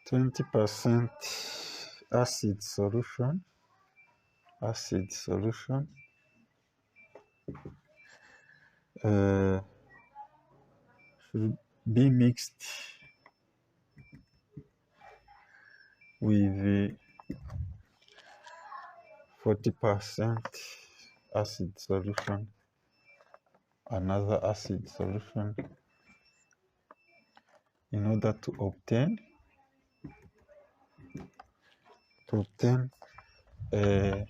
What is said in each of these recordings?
20% acid solution should be mixed with 40% acid solution, another acid solution, in order to obtain a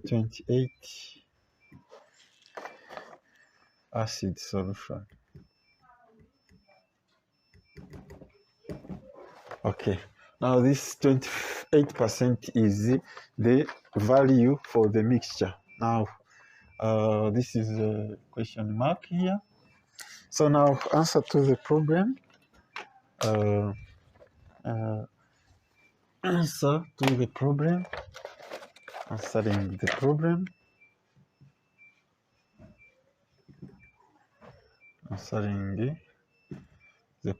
28 acid solution. Okay, now this 28% is the value for the mixture. Now this is a question mark here. So now answer to the problem. Answering the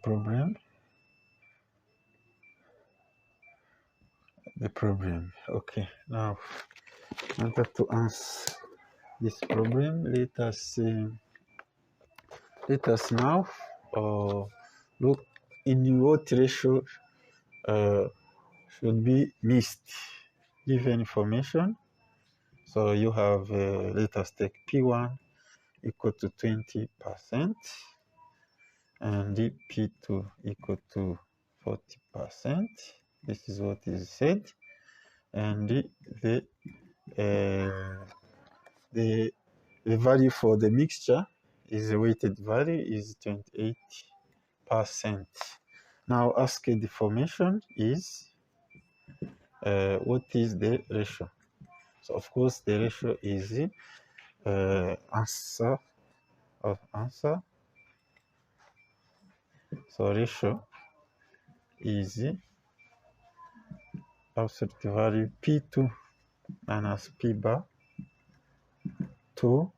problem. Okay, now in order to answer this problem, let us now look in what ratio should be mixed. Given information, so you have let us take P1 equal to 20% and P2 equal to 40%. This is what is said, and the value for the mixture is the weighted value is 28%. Now asked information is what is the ratio? So of course the ratio is answer. So ratio is absolute value P2 minus P bar to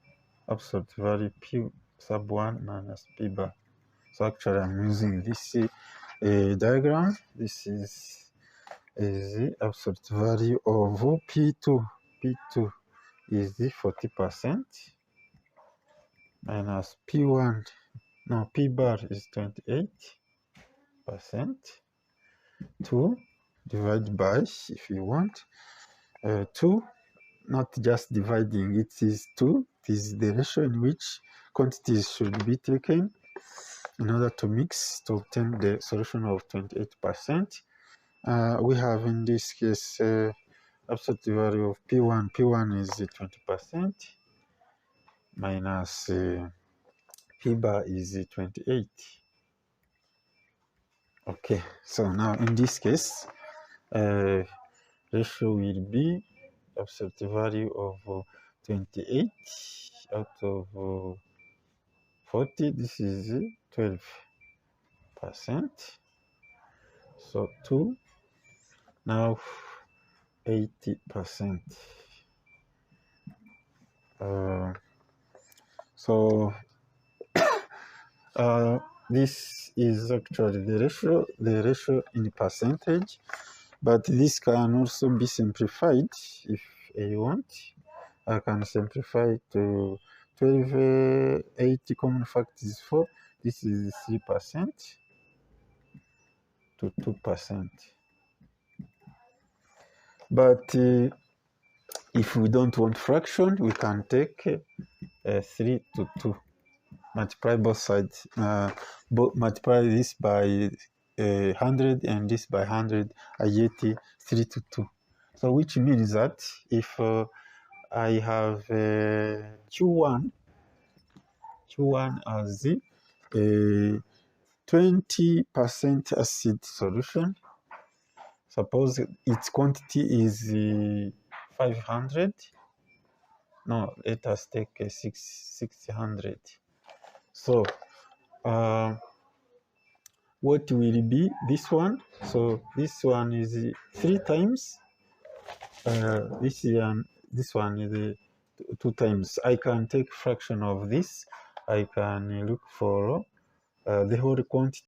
absolute value P sub 1 minus P bar. So actually I'm using this diagram. This is the absolute value of P2. P2 is the 40% minus P1. No, P bar is 28%. 2 divided by, if you want, 2, not just dividing, it is 2. This is the ratio in which quantities should be taken in order to mix to obtain the solution of 28%. We have in this case absolute value of P1. P1 is 20% minus P bar is 28. Okay, so now in this case, ratio will be absolute value of 28 out of 40. This is 12%. So 2, now 80%. This is actually the ratio in percentage, but this can also be simplified if you want. I can simplify to 12, 80 common factor is 4. This is 3% to 2%. But if we don't want fraction, we can take 3 to 2. Multiply both sides. Multiply this by 100 and this by 100. I get 3 to 2. So which means that if I have Q1 as the 20% acid solution. Suppose its quantity is 500. No, let us take 600. So what will be this one? So this one is 3 times. This one is 2 times. I can take fraction of this. I can look for the whole quantity.